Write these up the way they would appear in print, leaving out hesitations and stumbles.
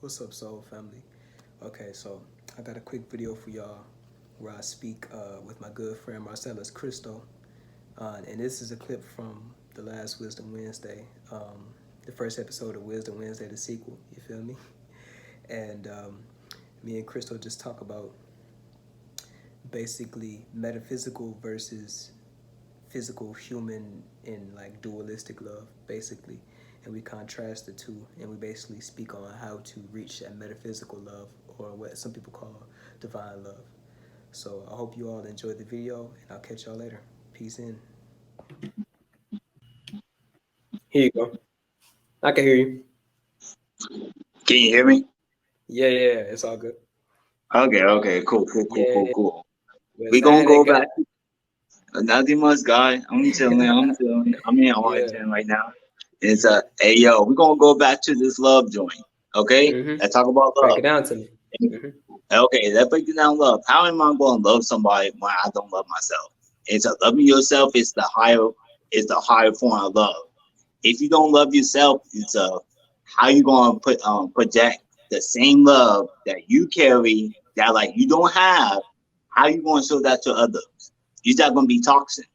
What's up, Soul Family? Okay, so I got a quick video for y'all where I speak with my good friend Marsalis, Cristo. And this is a clip from the last Wisdom Wednesday, the first episode of Wisdom Wednesday, the sequel, you feel me? And me and Cristo just talk about basically metaphysical versus physical human in like dualistic love, basically. And we contrast the two, and we basically speak on how to reach that metaphysical love, or what some people call divine love. So I hope you all enjoyed the video, and I'll catch y'all later. Peace in. Here you go. I can hear you. Can you hear me? Yeah, it's all good. Okay, cool. Yeah. We gonna go back. Nothing much, guy. I'm chilling. I'm in Arlington right now. It's hey yo, we're gonna go back to this love joint. Okay? Let's talk about love. Break it down to me. Okay, let's break it down love. How am I gonna love somebody when I don't love myself? It's loving yourself is the higher form of love. If you don't love yourself, it's how you gonna project the same love that you carry that like you don't have. How you gonna show that to others? You're not gonna be toxic.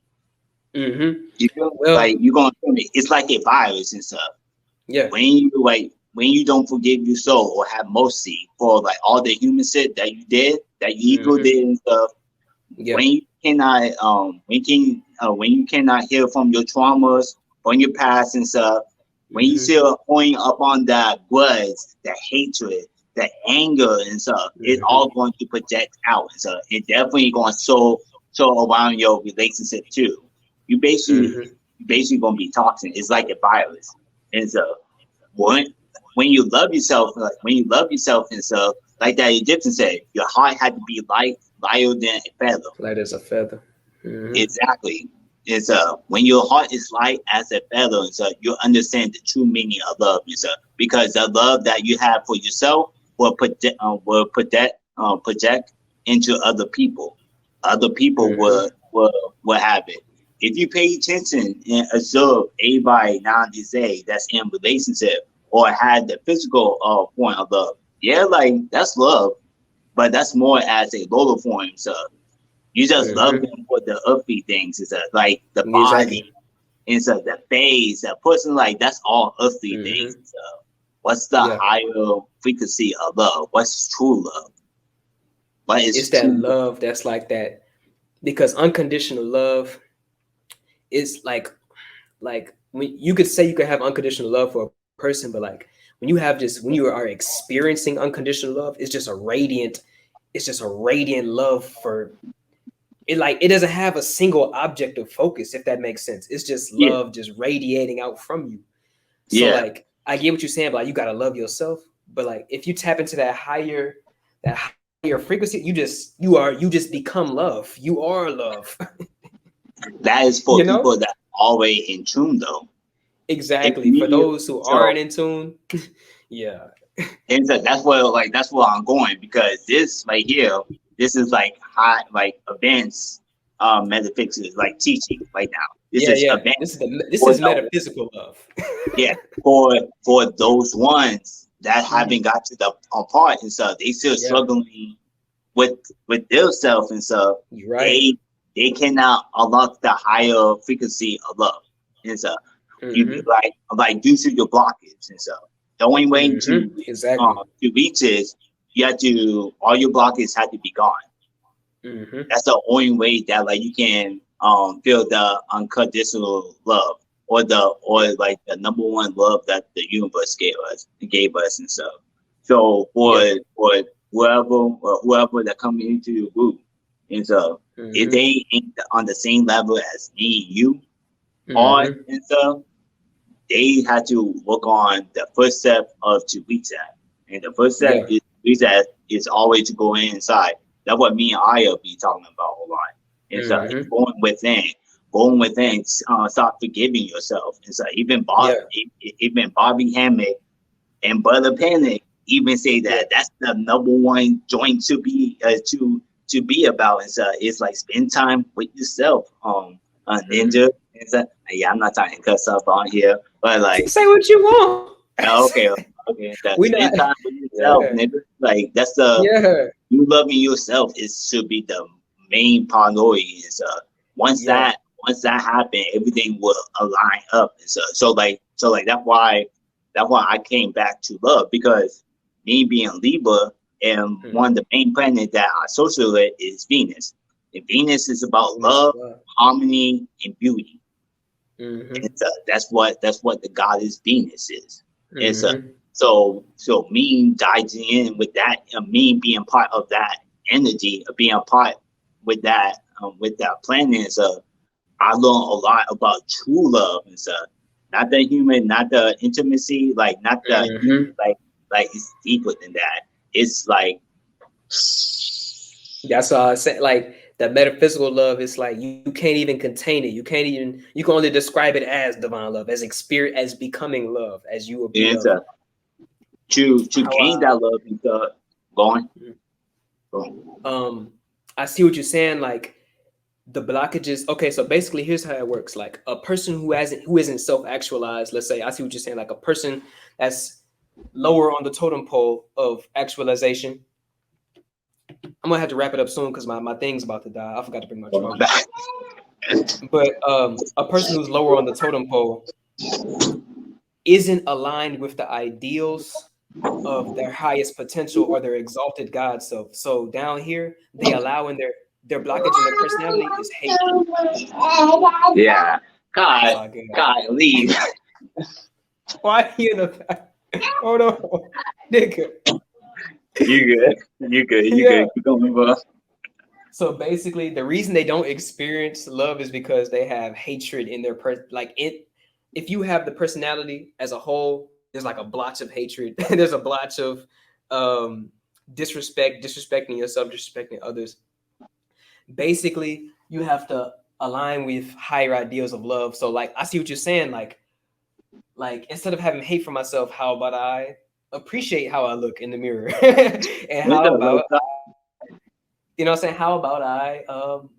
You feel like you're gonna feel me. It's like a virus and stuff. Yeah. When you don't forgive your soul or have mercy for like all the human shit that you did, that your ego did and stuff. Yeah. When you cannot heal from your traumas, from your past and stuff. When you still point up on that grudge, that hatred, that anger and stuff, it's all going to project out. So it definitely going to show around your relationship too. You basically gonna be toxic. It's like a virus. And so when you love yourself, and stuff, like that Egyptian said, your heart had to be lighter than a feather. Light as a feather. Exactly. It's when your heart is light as a feather, and so you understand the true meaning of love, and so because the love that you have for yourself will project into other people. Other people will have it. If you pay attention and observe everybody nowadays that's in relationship or had the physical point of love, yeah, like that's love, but that's more as a lower form. So you just love them for the earthly things. It's like the body, and so the face, the person, like that's all earthly things. So what's the higher frequency of love? What's true love? What is it's that love that's like that, because unconditional love is like when you could say you could have unconditional love for a person, but like when you are experiencing unconditional love, it's just a radiant love for it. Like it doesn't have a single object of focus, if that makes sense. It's just love just radiating out from you. So like I get what you're saying, but like, you gotta love yourself. But like if you tap into that higher frequency, you just become love. You are love. That is for people that are always in tune, though. Exactly. For those who aren't in tune, And so that's where I'm going, because this right here, this is like high, like advanced metaphysics, like teaching right now. This is metaphysical love. for those ones that haven't got to the part and stuff, they still struggling with their self and stuff. Right. They cannot unlock the higher frequency of love. And so you be like due to your blockage and stuff. The only way to reach is all your blockages have to be gone. That's the only way that like you can feel the unconditional love or like the number one love that the universe gave us and stuff. So for whoever that come into your group, and so if they ain't on the same level as me and you are and stuff, they had to work on the first step of to reach that. And the first step is always to go inside. That's what me and Aya be talking about a lot. And so going within, start forgiving yourself. And so even Bobby Hammett and Brother Panic even say that that's the number one joint to be about. And so it's like spend time with yourself. Ninja. I'm not talking cuss up on here, but like say what you want. Okay. Spend time with yourself, nigga. Like that's the you loving yourself should be the main priority. And so once that happens, everything will align up. And so like that's why I came back to love, because me being Libra, and one of the main planets that I associate with is Venus. And Venus is about love, harmony, and beauty. And that's what the goddess Venus is. And so me diving in with that, me being part of that energy, being a part with that planet. So I learned a lot about true love and stuff. Not the human, not the intimacy, like not the like it's deeper than that. It's like that's all I said. Like that metaphysical love is like you can't even contain it. You can only describe it as divine love, as experience, as becoming love, as you will be. To gain that love and stuff. Go on. I see what you're saying. Like the blockages. Okay, so basically, here's how it works. Like a person who isn't self-actualized. Let's say, I see what you're saying. Like a person that's lower on the totem pole of actualization. I'm gonna have to wrap it up soon because my thing's about to die. I forgot to bring my charger. But a person who's lower on the totem pole isn't aligned with the ideals of their highest potential or their exalted God self. So down here, they allow in their blockage in their personality is hate. Yeah. God, leave. Why are you in the back? Hold on, nigga. You good. Keep going, bro. So basically, the reason they don't experience love is because they have hatred in their if you have the personality as a whole, there's like a blotch of hatred. There's a blotch of disrespecting yourself, disrespecting others. Basically, you have to align with higher ideals of love. So like, I see what you're saying. Like instead of having hate for myself, how about I appreciate how I look in the mirror? And how about you know what I'm saying? How about I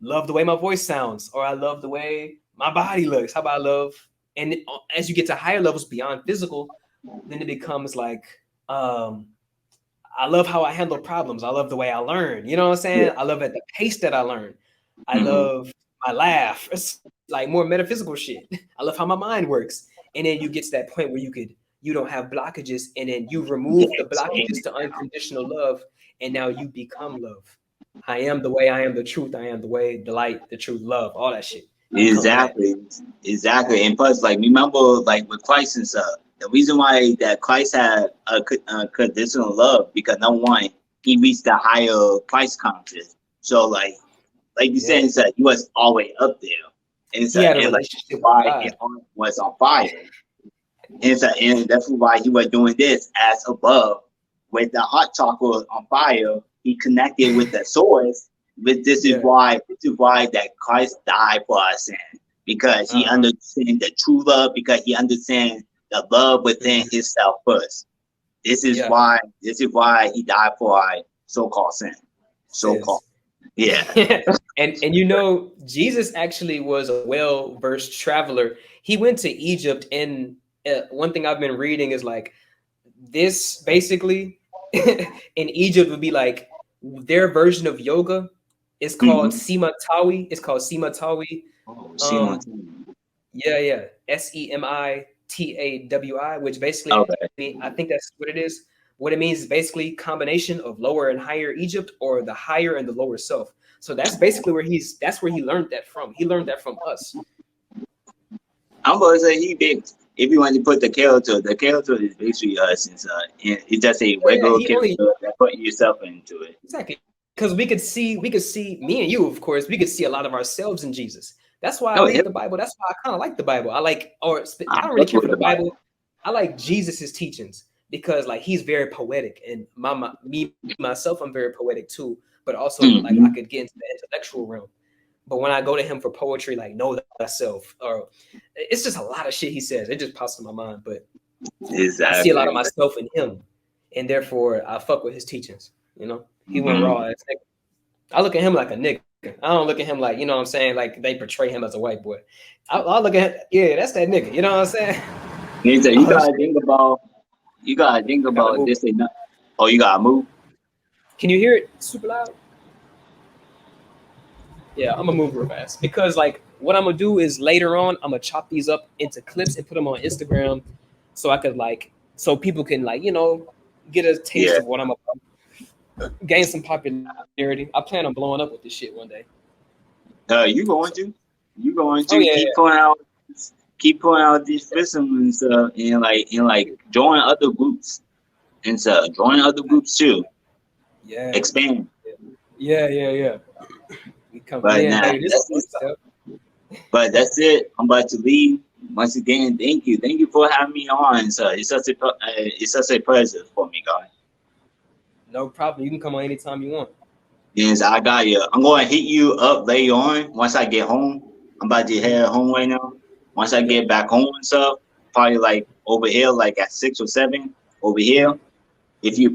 love the way my voice sounds, or I love the way my body looks? How about I love, and as you get to higher levels beyond physical, then it becomes like, I love how I handle problems. I love the way I learn. You know what I'm saying? Yeah. I love at the pace that I learn. I love my laugh. It's like more metaphysical shit. I love how my mind works. And then you get to that point where you don't have blockages, and then you remove the blockages to unconditional love, and now you become love. I am the way, I am the truth, I am the way, the light, the truth, love, all that shit. Exactly. And plus, like, remember, like with Christ and stuff, the reason why that Christ had a conditional love, because number one, he reached the higher Christ consciousness. So like you said, he was always up there. And so, and like why his heart was on fire. And so, and that's why he was doing this as above, with the heart chakra on fire. He connected with the source. But this is why that Christ died for our sin, because he understands the true love, because he understands the love within himself first. This is why he died for our so-called sin. So-called. Yeah. and you know, Jesus actually was a well-versed traveler. He went to Egypt, and one thing I've been reading is like this basically in Egypt would be like their version of yoga. It's called Simatawi. It's called Simatawi. Semitawi, which basically I think that's what it is. What it means is basically combination of lower and higher Egypt, or the higher and the lower self. So that's basically where he learned that from. He learned that from us. I'm gonna say if you want to put the character is basically us, and it's just a regular character that put yourself into it. Exactly. Because we could see me and you, of course, we could see a lot of ourselves in Jesus. That's why I read the Bible. That's why I kind of like the Bible. I don't really care for the Bible. I like Jesus's teachings, because like he's very poetic, and myself, I'm very poetic too. But also like I could get into the intellectual realm. But when I go to him for poetry, like know thyself, or it's just a lot of shit he says. It just pops in my mind. But I see a lot of myself in him, and therefore I fuck with his teachings. You know, he went raw as nigga. I look at him like a nigga. I don't look at him like, you know what I'm saying, like they portray him as a white boy. I look at him, that's that nigga. You know what I'm saying? You gotta think about this. Oh, you gotta move. Can you hear it super loud? Yeah, I'm gonna move real fast because like what I'm gonna do is later on I'm gonna chop these up into clips and put them on Instagram, so I could like so people can like get a taste Yeah. of what I'm about, gain some popularity. I plan on blowing up with this shit one day. You going to? You going Oh to yeah, keep pulling out these fisms and stuff, and like join other groups and stuff. Join other groups too. yeah, Expand. yeah. We come, But man, nah, baby. This is that's the it. first step. But that's it. I'm about to leave. Once again, thank you. Thank you for having me on. So it's such a pleasure for me, guys. No problem. You can come on anytime you want. Yes, I got you. I'm going to hit you up later on once I get home. I'm about to head home right now. Once I Yep. get back home and stuff, probably like over here, like at 6 or 7 over here. If you're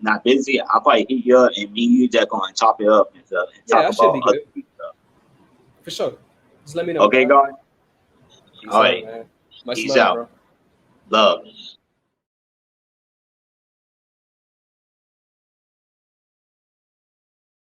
not busy, I'll probably hit you up and me and you just going to chop it up and stuff and Yeah, talk I should about be other good stuff. for sure. Just let me know, Okay, God. guys. Peace All out, right. man. Much Peace love, out. bro. Love.